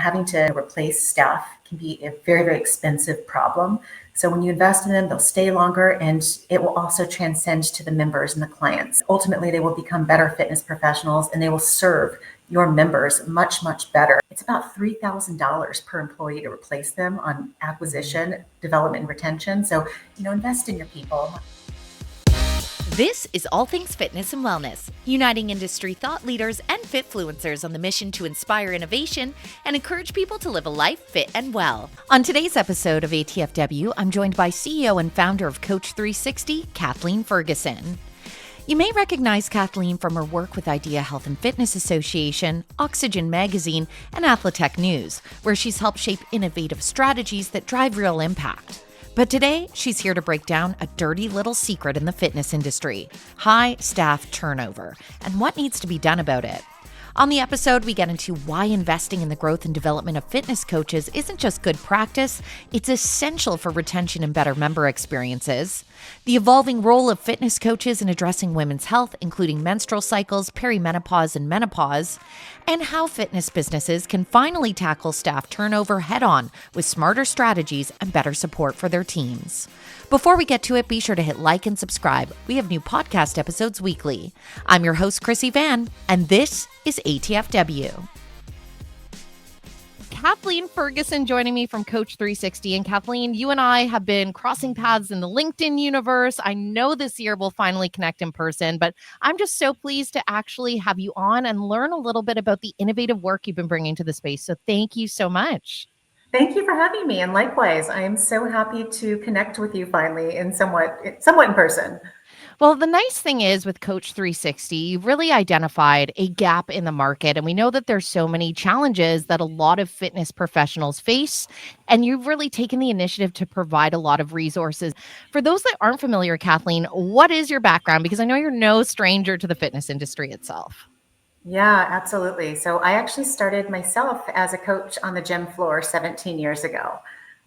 having to replace staff can be a very, very expensive problem. So when you invest in them, they'll stay longer, and it will also transcend to the members and the clients. Ultimately, they will become better fitness professionals, and they will serve your members much, much better. It's about $3,000 per employee to replace them on acquisition, development, and retention. So, invest in your people. This is All Things Fitness and Wellness, uniting industry thought leaders and fitfluencers on the mission to inspire innovation and encourage people to live a life fit and well. On today's episode of ATFW, I'm joined by CEO and founder of Coach 360, Kathleen Ferguson. You may recognize Kathleen from her work with Idea Health and Fitness Association, Oxygen Magazine, and Athletech News, where she's helped shape innovative strategies that drive real impact. But today, she's here to break down a dirty little secret in the fitness industry: high staff turnover, and what needs to be done about it. On the episode, we get into why investing in the growth and development of fitness coaches isn't just good practice, it's essential for retention and better member experiences. The evolving role of fitness coaches in addressing women's health, including menstrual cycles, perimenopause, and menopause, and how fitness businesses can finally tackle staff turnover head-on with smarter strategies and better support for their teams. Before we get to it, be sure to hit like and subscribe. We have new podcast episodes weekly. I'm your host, Chrissy Van, and this is ATFW. Kathleen Ferguson joining me from Coach 360. And Kathleen, you and I have been crossing paths in the LinkedIn universe. I know this year we'll finally connect in person, but I'm just so pleased to actually have you on and learn a little bit about the innovative work you've been bringing to the space. So thank you so much. Thank you for having me. And likewise, I am so happy to connect with you finally in somewhat in person. Well, the nice thing is with Coach 360, you've really identified a gap in the market. And we know that there's so many challenges that a lot of fitness professionals face. And you've really taken the initiative to provide a lot of resources. For those that aren't familiar, Kathleen, what is your background? Because I know you're no stranger to the fitness industry itself. Yeah, absolutely. So I actually started myself as a coach on the gym floor 17 years ago.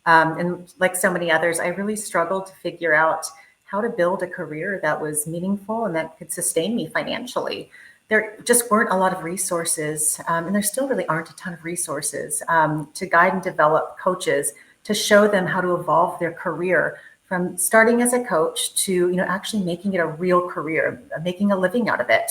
And like so many others, I really struggled to figure out how to build a career that was meaningful and that could sustain me financially. There just weren't a lot of resources, and there still really aren't a ton of resources to guide and develop coaches to show them how to evolve their career from starting as a coach to actually making it a real career, making a living out of it.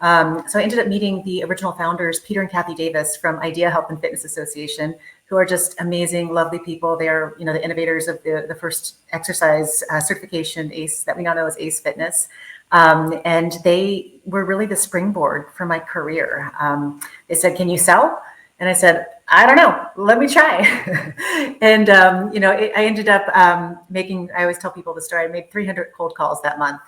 So I ended up meeting the original founders, Peter and Kathy Davis from Idea Health and Fitness Association, who are just amazing, lovely people. They're, the innovators of the first exercise certification, ACE, that we now know as ACE Fitness. And they were really the springboard for my career. They said, "Can you sell?" And I said, "I don't know. Let me try." And, I ended up I always tell people the story, I made 300 cold calls that month.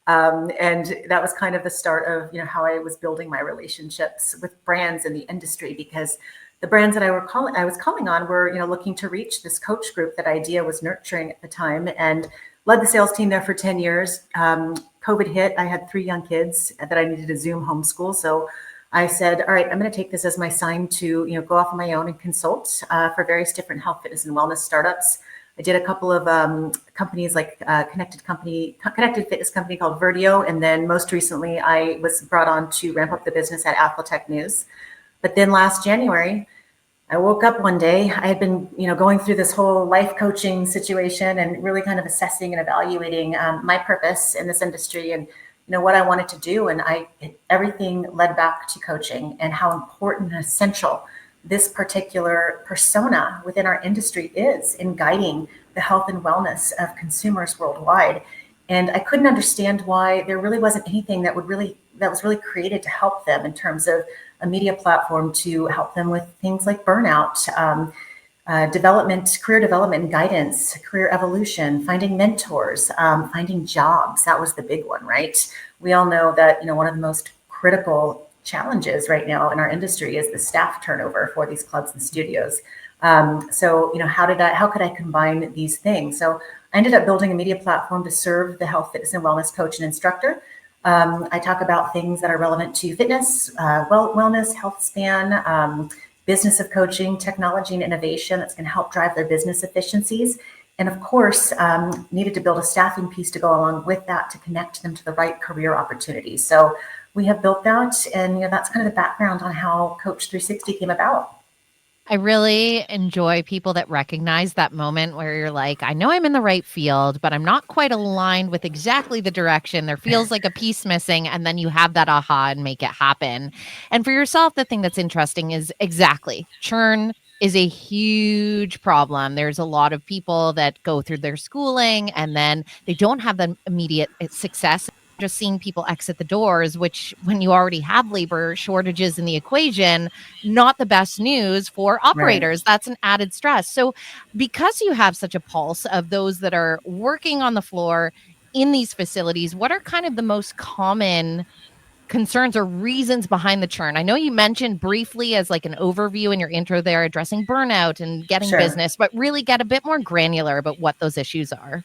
And that was kind of the start of, how I was building my relationships with brands in the industry, because the brands that I was calling on were, looking to reach this coach group that Idea was nurturing at the time, and led the sales team there for 10 years. COVID hit. I had 3 young kids that I needed to Zoom homeschool. So I said, all right, I'm going to take this as my sign to, go off on my own and consult for various different health, fitness, and wellness startups. I did a couple of companies like connected fitness company called Verdio. And then most recently, I was brought on to ramp up the business at Athletech News. But then last January, I woke up one day. I had been, going through this whole life coaching situation and really kind of assessing and evaluating my purpose in this industry and, what I wanted to do. And everything led back to coaching and how important and essential this particular persona within our industry is in guiding the health and wellness of consumers worldwide. And I couldn't understand why there really wasn't anything that was really created to help them in terms of a media platform to help them with things like burnout, career development and guidance, career evolution, finding mentors, finding jobs. That was the big one, right? We all know that, one of the most critical challenges right now in our industry is the staff turnover for these clubs and studios. So, how could I combine these things? So I ended up building a media platform to serve the health, fitness, and wellness coach and instructor. I talk about things that are relevant to fitness, wellness, health span, business of coaching, technology and innovation that's going to help drive their business efficiencies. And of course, needed to build a staffing piece to go along with that to connect them to the right career opportunities. So we have built that, and that's kind of the background on how Coach 360 came about. I really enjoy people that recognize that moment where you're like, I know I'm in the right field, but I'm not quite aligned with exactly the direction. There feels like a piece missing. And then you have that aha and make it happen. And for yourself, the thing that's interesting is exactly churn is a huge problem. There's a lot of people that go through their schooling and then they don't have the immediate success. Just seeing people exit the doors, which when you already have labor shortages in the equation, not the best news for Right. operators. That's an added stress. So, because you have such a pulse of those that are working on the floor in these facilities, what are kind of the most common concerns or reasons behind the churn? I know you mentioned briefly as like an overview in your intro there, addressing burnout and getting Sure. business, but really get a bit more granular about what those issues are.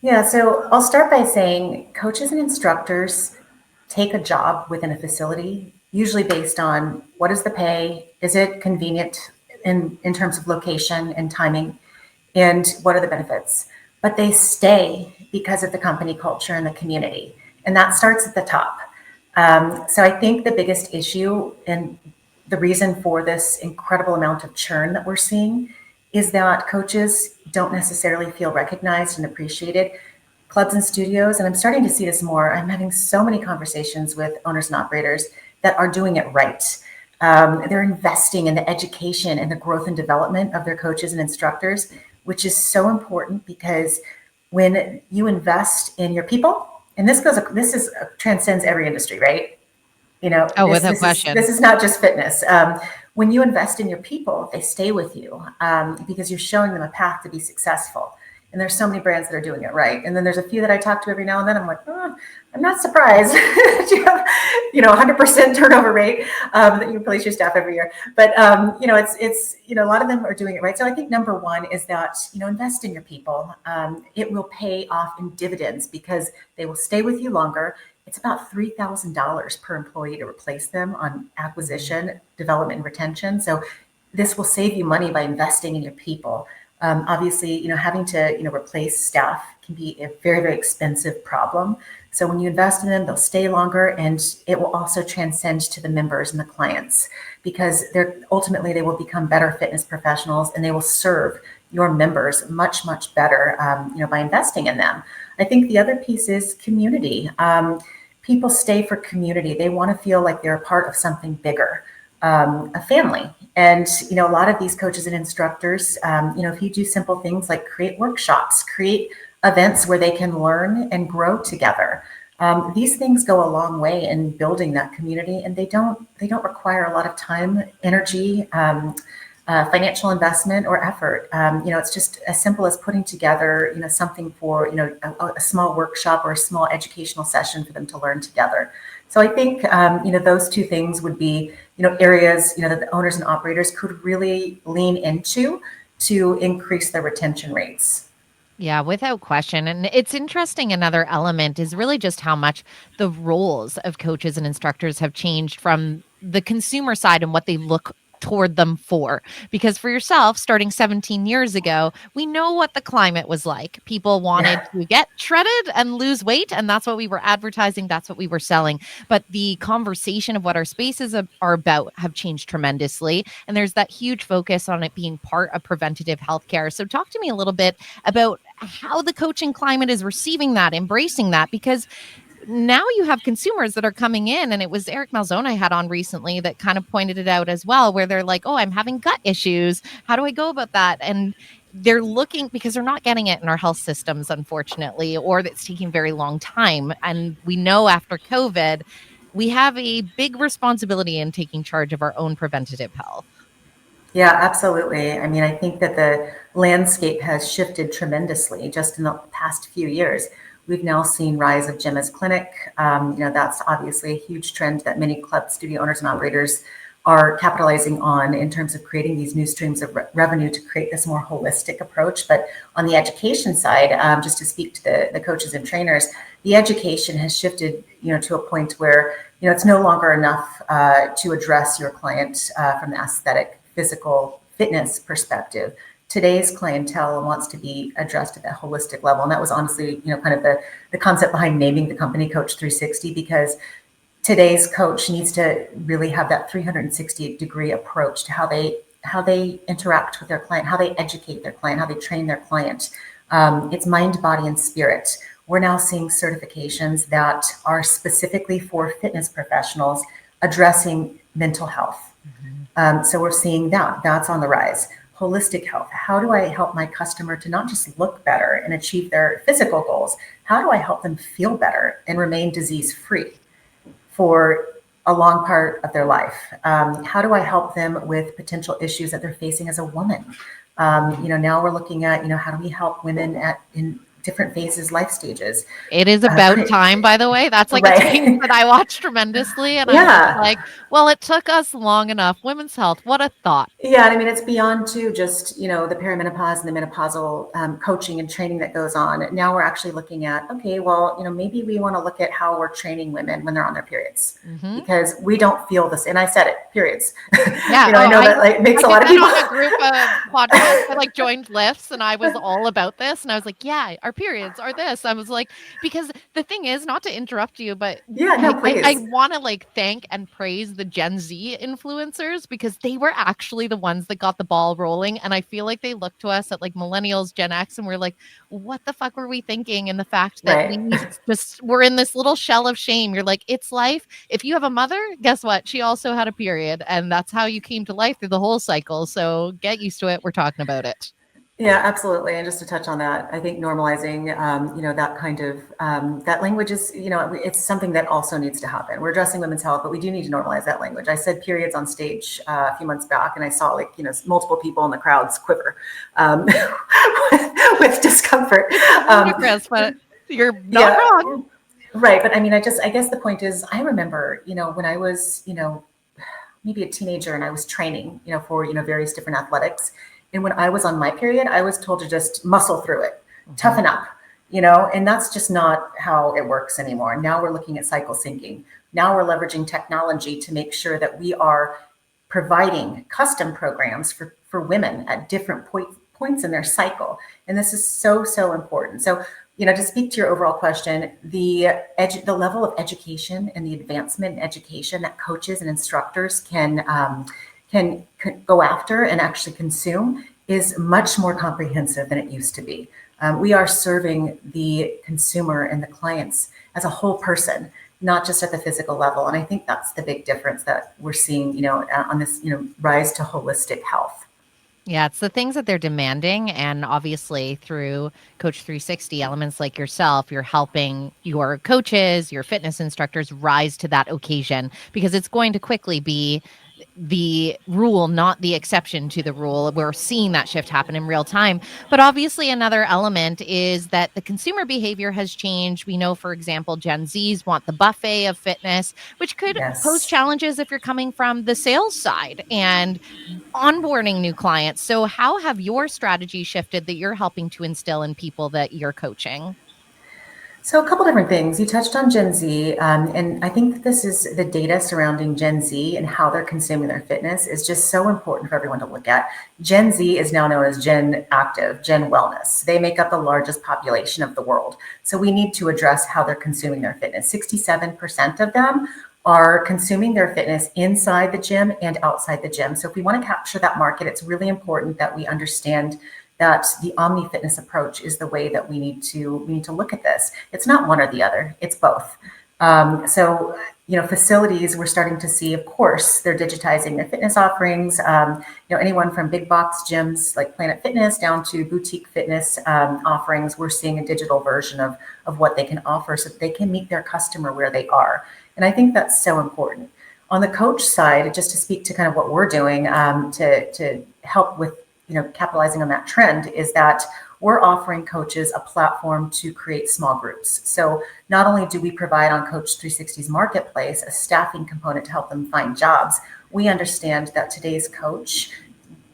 Yeah, so I'll start by saying coaches and instructors take a job within a facility, usually based on what is the pay, is it convenient in terms of location and timing, and what are the benefits. But they stay because of the company culture and the community. And that starts at the top. So I think the biggest issue and the reason for this incredible amount of churn that we're seeing is that coaches don't necessarily feel recognized and appreciated. Clubs and studios, and I'm starting to see this more. I'm having so many conversations with owners and operators that are doing it right. They're investing in the education and the growth and development of their coaches and instructors, which is so important because when you invest in your people, and this is transcends every industry, right? You know, Oh, this without this is this question. is not just fitness. When you invest in your people, they stay with you because you're showing them a path to be successful. And there's so many brands that are doing it right. And then there's a few that I talk to every now and then. I'm like, oh, I'm not surprised that you have, 100% turnover rate that you replace your staff every year. But a lot of them are doing it right. So I think number one is that invest in your people. It will pay off in dividends because they will stay with you longer. It's about $3,000 per employee to replace them on acquisition, development, and retention. So this will save you money by investing in your people. Obviously, having to replace staff can be a very, very expensive problem. So when you invest in them, they'll stay longer, and it will also transcend to the members and the clients because they will become better fitness professionals, and they will serve your members much, much better, by investing in them. I think the other piece is community. People stay for community. They want to feel like they're a part of something bigger, a family. And, a lot of these coaches and instructors, if you do simple things like create workshops, create events where they can learn and grow together. These things go a long way in building that community, and they don't require a lot of time, energy, financial investment or effort. It's just as simple as putting together, something for, a small workshop or a small educational session for them to learn together. So I think, those two things would be, areas, that the owners and operators could really lean into to increase their retention rates. Yeah, without question. And it's interesting. Another element is really just how much the roles of coaches and instructors have changed from the consumer side and what they look toward them for. Because for yourself, starting 17 years ago, we know what the climate was like. People wanted Yeah. to get shredded and lose weight. And that's what we were advertising, that's what we were selling. But the conversation of what our spaces are about have changed tremendously. And there's that huge focus on it being part of preventative healthcare. So, talk to me a little bit about how the coaching climate is receiving that, embracing that, because now you have consumers that are coming in, and it was Eric Malzone I had on recently that kind of pointed it out as well, where they're like, oh, I'm having gut issues. How do I go about that? And they're looking because they're not getting it in our health systems, unfortunately, or it's taking a very long time. And we know after COVID, we have a big responsibility in taking charge of our own preventative health. Yeah, absolutely. I mean, I think that the landscape has shifted tremendously just in the past few years. We've now seen rise of gym as clinic. That's obviously a huge trend that many club studio owners and operators are capitalizing on in terms of creating these new streams of revenue to create this more holistic approach. But on the education side, just to speak to the coaches and trainers, the education has shifted, to a point where, it's no longer enough to address your client from the aesthetic physical fitness perspective. Today's clientele wants to be addressed at that holistic level. And that was honestly, kind of the concept behind naming the company Coach 360, because today's coach needs to really have that 360-degree approach to how they interact with their client, how they educate their client, how they train their client. It's mind, body, and spirit. We're now seeing certifications that are specifically for fitness professionals addressing mental health. So we're seeing that's on the rise. Holistic health. How do I help my customer to not just look better and achieve their physical goals? How do I help them feel better and remain disease-free for a long part of their life? How do I help them with potential issues that they're facing as a woman? Now we're looking at, how do we help women in different phases, life stages? It is about time, by the way. That's like a space that I watch tremendously. And I'm just like, well, it took us long enough. Women's health, what a thought. Yeah, I mean, it's beyond to just, the perimenopause and the menopausal coaching and training that goes on. Now we're actually looking at, okay, well, maybe we want to look at how we're training women when they're on their periods, because we don't feel this. And I said it, periods. Yeah, I know that makes a lot of people. On a group of podcasts, I joined lifts, and I was all about this, and I was like, yeah, our periods are this. I was like, because the thing is, not to interrupt you, but yeah, no, please. I want to thank and praise the Gen Z influencers, because they were actually the ones that got the ball rolling. And I feel like they look to us at millennials, Gen X, and we're like, what the fuck were we thinking? And the fact that we're in this little shell of shame. You're like, it's life. If you have a mother, guess what? She also had a period, and that's how you came to life through the whole cycle. So get used to it. We're talking about it. Yeah, absolutely. And just to touch on that, I think normalizing, that kind of, that language is, it's something that also needs to happen. We're addressing women's health, but we do need to normalize that language. I said periods on stage a few months back, and I saw multiple people in the crowds quiver with discomfort. Ludicrous, but you're not wrong. Right. But I mean, I guess the point is, I remember, when I was, maybe a teenager and I was training, for, various different athletics. And when I was on my period, I was told to just muscle through it, toughen up, and that's just not how it works anymore. Now we're looking at cycle syncing. Now we're leveraging technology to make sure that we are providing custom programs for women at different points in their cycle. And this is so, so important. So, to speak to your overall question, the level of education and the advancement in education that coaches and instructors can go after and actually consume is much more comprehensive than it used to be. We are serving the consumer and the clients as a whole person, not just at the physical level. And I think that's the big difference that we're seeing, on this, rise to holistic health. Yeah, it's the things that they're demanding. And obviously through Coach 360, elements like yourself, you're helping your coaches, your fitness instructors rise to that occasion, because it's going to quickly be the rule, not the exception to the rule. We're seeing that shift happen in real time. But obviously another element is that the consumer behavior has changed. We know, for example, Gen Zs want the buffet of fitness, which could pose challenges if you're coming from the sales side and onboarding new clients. So how have your strategies shifted that you're helping to instill in people that you're coaching? So a couple different things. You touched on Gen Z, and I think that this is the data surrounding Gen Z and how they're consuming their fitness is just so important for everyone to look at. Gen Z is now known as Gen Active, Gen Wellness. They make up the largest population of the world. So we need to address how they're consuming their fitness. 67% of them are consuming their fitness inside the gym and outside the gym. So if we want to capture that market, it's really important that we understand that the Omnifitness approach is the way that we need to look at this. It's not one or the other, it's both. So, facilities, we're starting to see, of course, they're digitizing their fitness offerings. Anyone from big box gyms like Planet Fitness down to boutique fitness offerings, we're seeing a digital version of what they can offer so that they can meet their customer where they are. And I think that's so important. On the coach side, just to speak to kind of what we're doing to help with capitalizing on that trend, is that we're offering coaches a platform to create small groups. So not only do we provide on Coach 360's marketplace a staffing component to help them find jobs, we understand that today's coach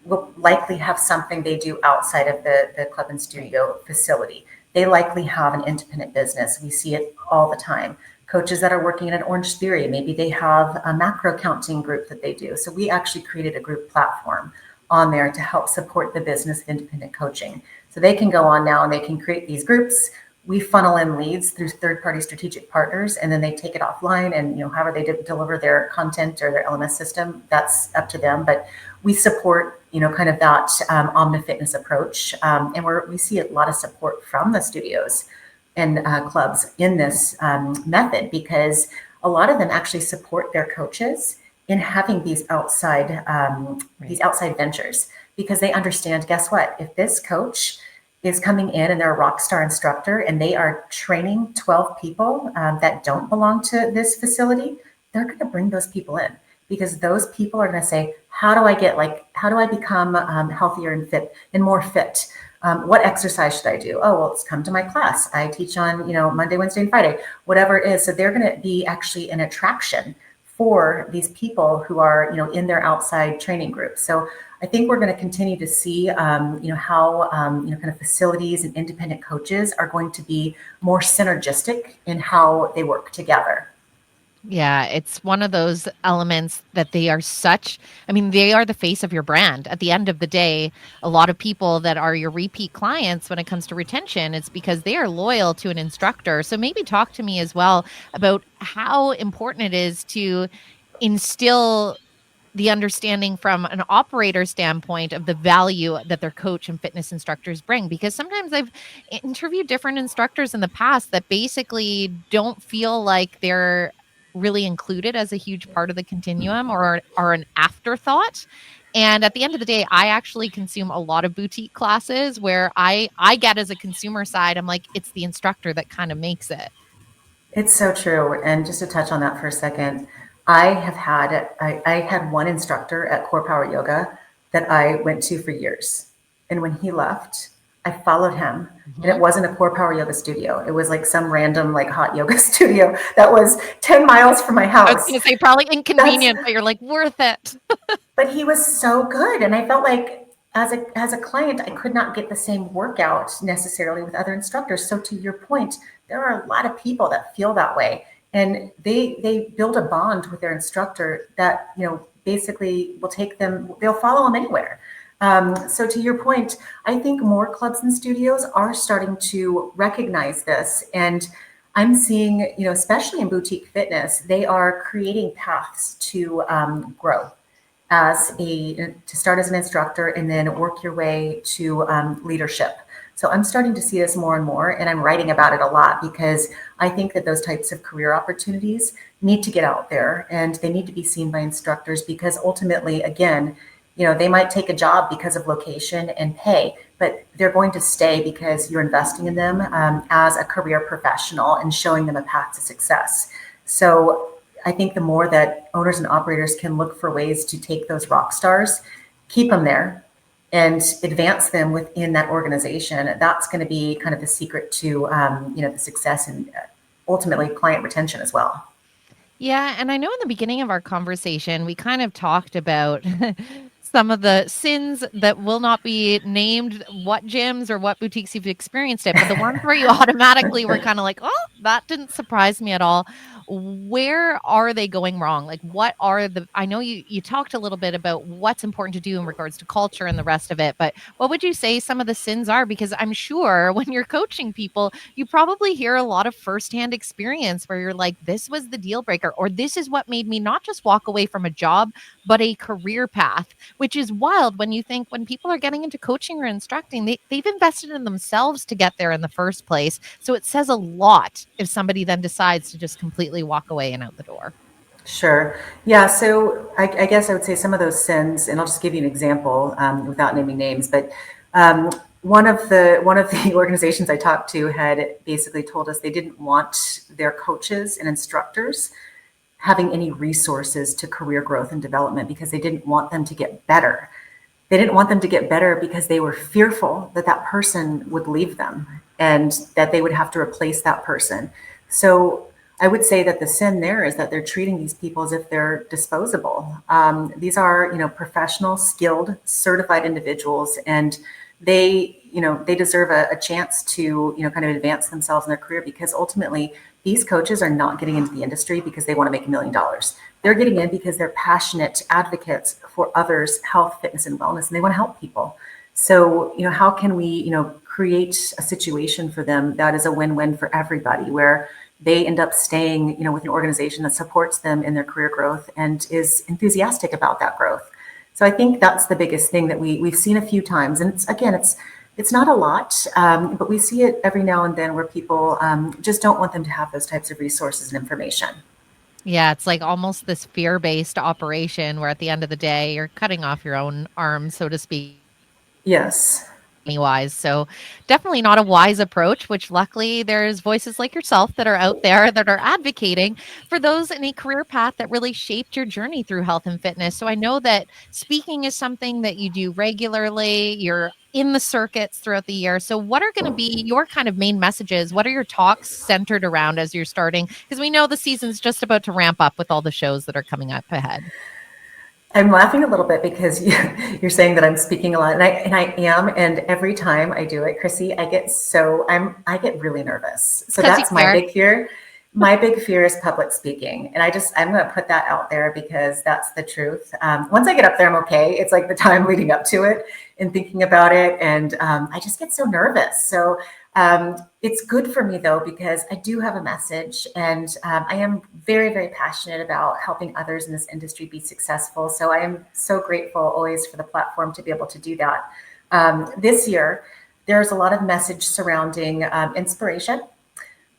will likely have something they do outside of the club and studio facility. They likely have an independent business. We see it all the time. Coaches that are working in an Orange Theory, maybe they have a macro counting group that they do. So we actually created a group platform on there to help support the business of independent coaching. So they can go on now and they can create these groups. we funnel in leads through third-party strategic partners, and then they take it offline, and however they deliver their content or their LMS system, that's up to them. But we support kind of that Omnifitness approach, and we see a lot of support from the studios and clubs in this method, because a lot of them actually support their coaches in having these outside ventures, because they understand, guess what, if this coach is coming in and they're a rock star instructor and they are training 12 people that don't belong to this facility, they're going to bring those people in, because those people are going to say, how do I become healthier and fit and more fit? What exercise should I do? Oh, well, let's come to my class. I teach on, Monday, Wednesday, and Friday, whatever it is. So they're going to be actually an attraction for these people who are, in their outside training groups. So I think we're going to continue to see, how, kind of facilities and independent coaches are going to be more synergistic in how they work together. Yeah, it's one of those elements that they are they are the face of your brand. At the end of the day, a lot of people that are your repeat clients when it comes to retention, it's because they are loyal to an instructor. So maybe talk to me as well about how important it is to instill the understanding from an operator standpoint of the value that their coach and fitness instructors bring. Because sometimes I've interviewed different instructors in the past that basically don't feel like they're really included as a huge part of the continuum, or are an afterthought. And at the end of the day, I actually consume a lot of boutique classes where I get, as a consumer side, I'm like, it's the instructor that kind of makes it. It's so true. And just to touch on that for a second, I had one instructor at Core Power Yoga that I went to for years. And when he left, I followed him. And it wasn't a Core Power Yoga studio. It was like some random hot yoga studio that was 10 miles from my house. I was going to say probably inconvenient, but you're like, worth it. But he was so good. And I felt like as a client, I could not get the same workout necessarily with other instructors. So to your point, there are a lot of people that feel that way. And they build a bond with their instructor that, basically they'll follow them anywhere. So to your point, I think more clubs and studios are starting to recognize this. And I'm seeing, especially in boutique fitness, they are creating paths to grow to start as an instructor and then work your way to leadership. So I'm starting to see this more and more, and I'm writing about it a lot, because I think that those types of career opportunities need to get out there, and they need to be seen by instructors, because ultimately, again, they might take a job because of location and pay, but they're going to stay because you're investing in them as a career professional and showing them a path to success. So I think the more that owners and operators can look for ways to take those rock stars, keep them there, and advance them within that organization, that's going to be kind of the secret to the success and ultimately client retention as well. Yeah, and I know in the beginning of our conversation, we kind of talked about some of the sins that will not be named, what gyms or what boutiques you've experienced it, but the ones where you automatically were kind of like, oh, that didn't surprise me at all. Where are they going wrong? Like, I know you talked a little bit about what's important to do in regards to culture and the rest of it, but what would you say some of the sins are? Because I'm sure when you're coaching people, you probably hear a lot of firsthand experience where you're like, this was the deal breaker, or this is what made me not just walk away from a job, but a career path, which is wild when you think when people are getting into coaching or instructing, they've invested in themselves to get there in the first place. So it says a lot if somebody then decides to just completely walk away and out the door. Sure. Yeah. So I guess I would say some of those sins, and I'll just give you an example without naming names, but one of the organizations I talked to had basically told us they didn't want their coaches and instructors having any resources to career growth and development, because they didn't want them to get better. They didn't want them to get better because they were fearful that that person would leave them and that they would have to replace that person. So I would say that the sin there is that they're treating these people as if they're disposable. These are, professional, skilled, certified individuals, and they deserve a chance to, kind of advance themselves in their career, because ultimately these coaches are not getting into the industry because they want to make $1 million. They're getting in because they're passionate advocates for others' health, fitness, and wellness, and they want to help people. So, how can we, create a situation for them that is a win-win for everybody, where they end up staying, with an organization that supports them in their career growth and is enthusiastic about that growth. So I think that's the biggest thing that we've seen a few times. And it's not a lot, but we see it every now and then where people just don't want them to have those types of resources and information. Yeah, it's like almost this fear-based operation where at the end of the day, you're cutting off your own arm, so to speak, Yes. wise. So definitely not a wise approach, which luckily there's voices like yourself that are out there that are advocating for those in a career path that really shaped your journey through health and fitness. So I know that speaking is something that you do regularly. You're in the circuits throughout the year. So what are going to be your kind of main messages? What are your talks centered around as you're starting? Because we know the season's just about to ramp up with all the shows that are coming up ahead. I'm laughing a little bit because you're saying that I'm speaking a lot, and I am. And every time I do it, Chrissy, I get really nervous. So Because you that's my care. big fear. My big fear is public speaking, and I'm going to put that out there because that's the truth. Once I get up there, I'm okay. It's like the time leading up to it and thinking about it, and I just get so nervous. So it's good for me though, because I do have a message, and I am very, very passionate about helping others in this industry be successful. So I am so grateful always for the platform to be able to do that. This year, there's a lot of message surrounding inspiration.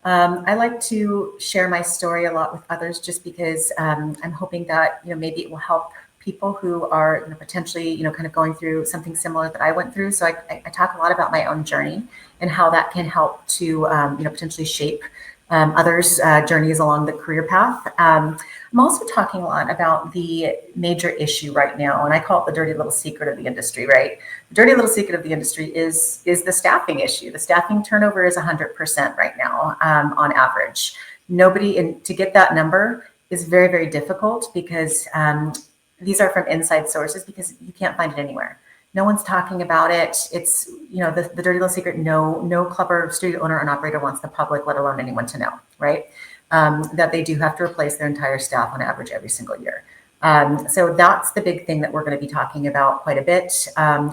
I like to share my story a lot with others just because I'm hoping that, maybe it will help people who are potentially, kind of going through something similar that I went through. So I talk a lot about my own journey and how that can help to, potentially shape others' journeys along the career path. I'm also talking a lot about the major issue right now, and I call it the dirty little secret of the industry, right? The dirty little secret of the industry is the staffing issue. The staffing turnover is 100% right now on average. To get that number is very, very difficult because these are from inside sources because you can't find it anywhere. No one's talking about it. It's, the dirty little secret. No club or studio owner and operator wants the public, let alone anyone, to know, right? That they do have to replace their entire staff on average every single year. So that's the big thing that we're going to be talking about quite a bit.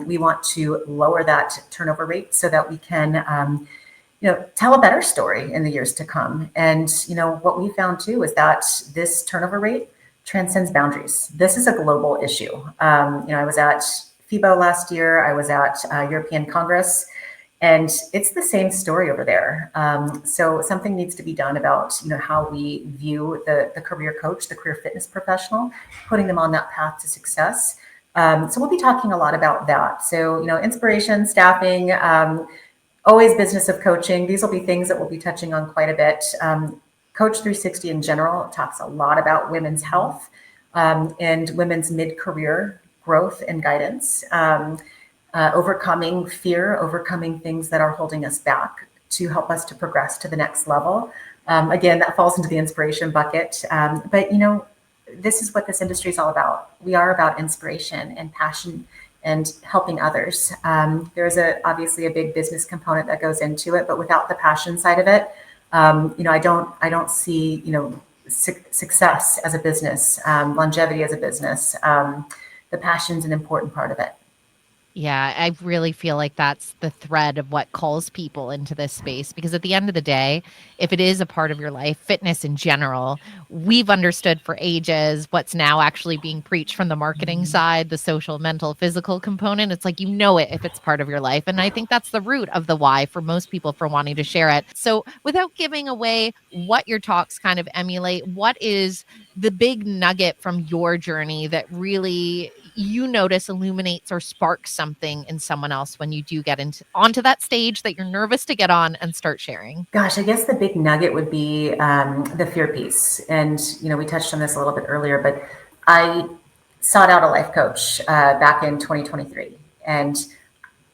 We want to lower that turnover rate so that we can, tell a better story in the years to come. And, what we found too is that this turnover rate transcends boundaries. This is a global issue. I was at FIBO last year. I was at European Congress, and it's the same story over there. So something needs to be done about how we view the career coach, the career fitness professional, putting them on that path to success. So we'll be talking a lot about that. So inspiration, staffing, always business of coaching. These will be things that we'll be touching on quite a bit. Coach 360 in general talks a lot about women's health and women's mid-career growth and guidance, overcoming fear, overcoming things that are holding us back to help us to progress to the next level. Again, that falls into the inspiration bucket. But, this is what this industry is all about. We are about inspiration and passion and helping others. There's obviously a big business component that goes into it, but without the passion side of it, I don't see, success as a business, longevity as a business. The passion's an important part of it. Yeah, I really feel like that's the thread of what calls people into this space because at the end of the day, if it is a part of your life, fitness in general, we've understood for ages what's now actually being preached from the marketing side, the social, mental, physical component. It's like it if it's part of your life. And I think that's the root of the why for most people for wanting to share it. So without giving away what your talks kind of emulate, what is the big nugget from your journey that really you notice illuminates or sparks something in someone else when you do get onto that stage that you're nervous to get on and start sharing? Gosh, I guess the big nugget would be the fear piece. And, we touched on this a little bit earlier, but I sought out a life coach back in 2023. And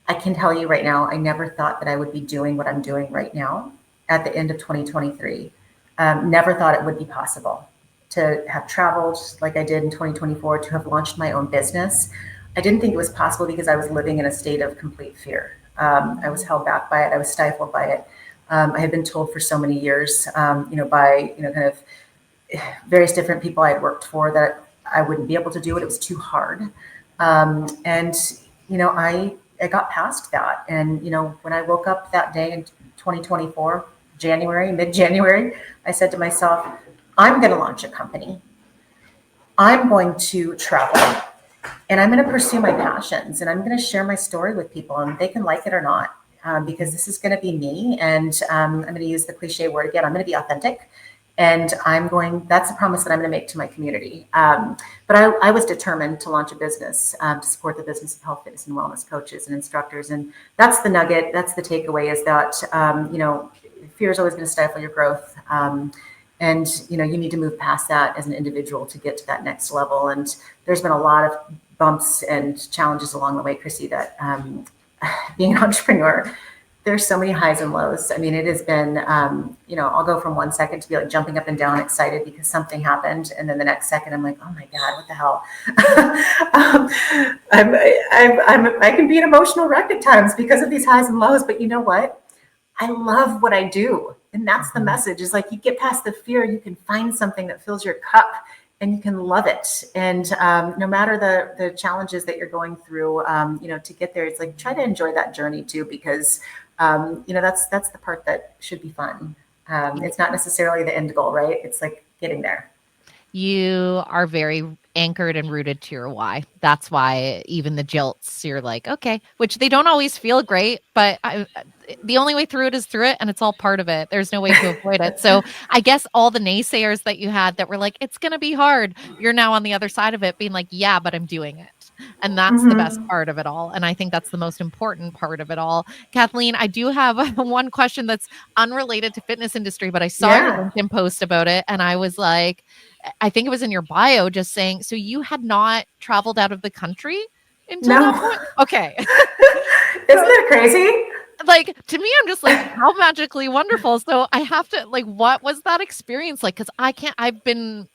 I can tell you right now, I never thought that I would be doing what I'm doing right now at the end of 2023. Never thought it would be possible to have traveled like I did in 2024, to have launched my own business. I didn't think it was possible because I was living in a state of complete fear. I was held back by it. I was stifled by it. I had been told for so many years, by, kind of various different people I had worked for that I wouldn't be able to do it. It was too hard. And, I I got past that. And, when I woke up that day in 2024, mid-January, I said to myself, I'm going to launch a company. I'm going to travel and I'm going to pursue my passions and I'm going to share my story with people and they can like it or not. Because this is going to be me. And I'm going to use the cliche word again. I'm going to be authentic. And that's a promise that I'm going to make to my community. But I was determined to launch a business to support the business of health, fitness, and wellness coaches and instructors. And that's the nugget. That's the takeaway is that, fear is always going to stifle your growth. And, you need to move past that as an individual to get to that next level. And there's been a lot of bumps and challenges along the way, Chrissy, that being an entrepreneur, there's so many highs and lows. I mean, it has been, I'll go from 1 second to be like jumping up and down, excited because something happened. And then the next second, I'm like, oh my God, what the hell? I can be an emotional wreck at times because of these highs and lows. But you know what? I love what I do. And that's the message is like, you get past the fear, you can find something that fills your cup and you can love it. And no matter the challenges that you're going through, to get there, it's like, try to enjoy that journey too, because, that's the part that should be fun. It's not necessarily the end goal, right? It's like getting there. You are very anchored and rooted to your why. That's why even the jilts, you're like, okay, which they don't always feel great, but the only way through it is through it, and it's all part of it. There's no way to avoid it. So I guess all the naysayers that you had that were like, it's going to be hard, you're now on the other side of it being like, yeah, but I'm doing it. And that's the best part of it all. And I think that's the most important part of it all. Kathleen, I do have one question that's unrelated to fitness industry, but I saw your LinkedIn post about it. And I was like, I think it was in your bio just saying, so you had not traveled out of the country until that point? Okay. Isn't that crazy? Like, to me, I'm just like, how magically wonderful. So I have to, like, what was that experience like? Because I've been,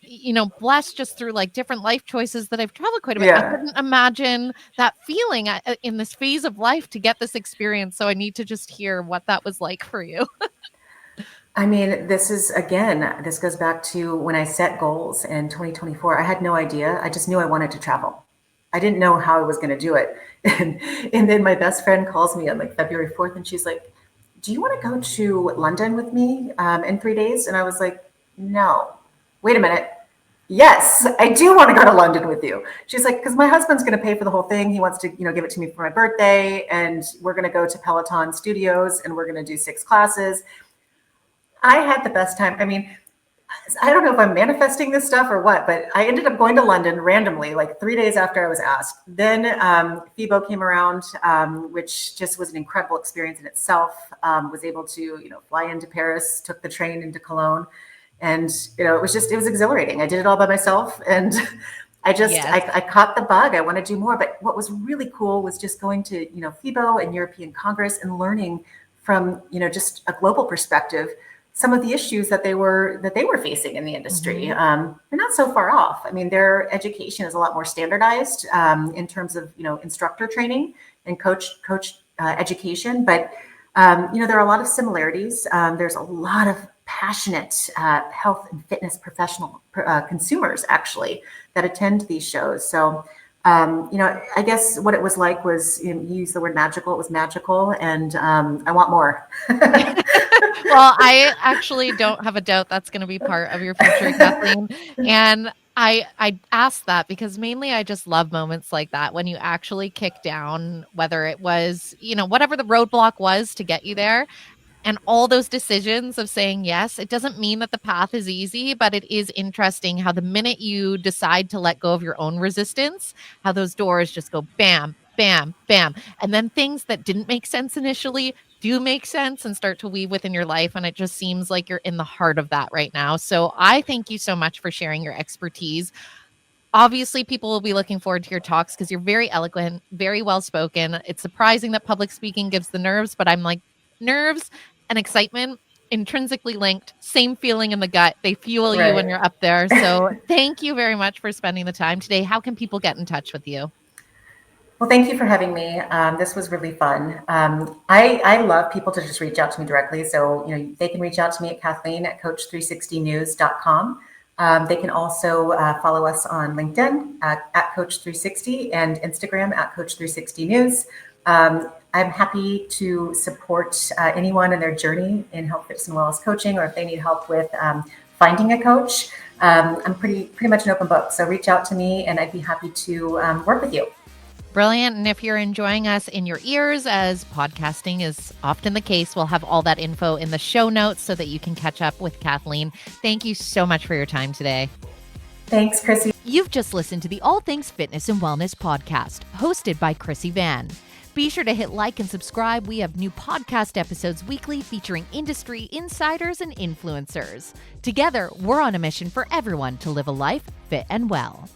blessed just through like different life choices that I've traveled quite a bit. I couldn't imagine that feeling in this phase of life to get this experience. So I need to just hear what that was like for you. I mean, this goes back to when I set goals in 2024. I had no idea. I just knew I wanted to travel. I didn't know how I was going to do it. And then my best friend calls me on like February 4th and she's like, do you want to go to London with me in 3 days? And I was like, no, wait a minute. Yes, I do want to go to London with you. She's like, because my husband's going to pay for the whole thing. He wants to, give it to me for my birthday. And we're going to go to Peloton Studios and we're going to do 6 classes. I had the best time. I mean, I don't know if I'm manifesting this stuff or what, but I ended up going to London randomly, like 3 days after I was asked. Then FIBO came around, which just was an incredible experience in itself. Was able to, fly into Paris, took the train into Cologne. And, it was exhilarating. I did it all by myself. And I caught the bug. I want to do more. But what was really cool was just going to, FIBO and European Congress and learning from, just a global perspective, some of the issues that they were facing in the industry. They're not so far off. I mean, their education is a lot more standardized in terms of instructor training and coach education. But there are a lot of similarities. There's a lot of passionate health and fitness professional consumers actually that attend these shows. So I guess what it was like was, you used the word magical. It was magical, and I want more. Well, I actually don't have a doubt that's going to be part of your future, Kathleen. And I asked that because mainly I just love moments like that when you actually kick down, whether it was, whatever the roadblock was to get you there. And all those decisions of saying yes, it doesn't mean that the path is easy, but it is interesting how the minute you decide to let go of your own resistance, how those doors just go bam, bam, bam. And then things that didn't make sense initially do make sense and start to weave within your life. And it just seems like you're in the heart of that right now. So I thank you so much for sharing your expertise. Obviously, people will be looking forward to your talks because you're very eloquent, very well spoken. It's surprising that public speaking gives the nerves, but I'm like, nerves and excitement intrinsically linked, same feeling in the gut. They fuel you when you're up there. So thank you very much for spending the time today. How can people get in touch with you? Well, thank you for having me. This was really fun. I love people to just reach out to me directly. So, they can reach out to me at Kathleen at coach360news.com. They can also follow us on LinkedIn at Coach360 and Instagram at Coach360 News. I'm happy to support anyone in their journey in health, fitness, and wellness coaching, or if they need help with finding a coach. I'm pretty much an open book. So reach out to me and I'd be happy to work with you. Brilliant. And if you're enjoying us in your ears, as podcasting is often the case, we'll have all that info in the show notes so that you can catch up with Kathleen. Thank you so much for your time today. Thanks, Chrissy. You've just listened to the All Things Fitness and Wellness podcast, hosted by Chrissy Van. Be sure to hit like and subscribe. We have new podcast episodes weekly featuring industry insiders and influencers. Together, we're on a mission for everyone to live a life fit and well.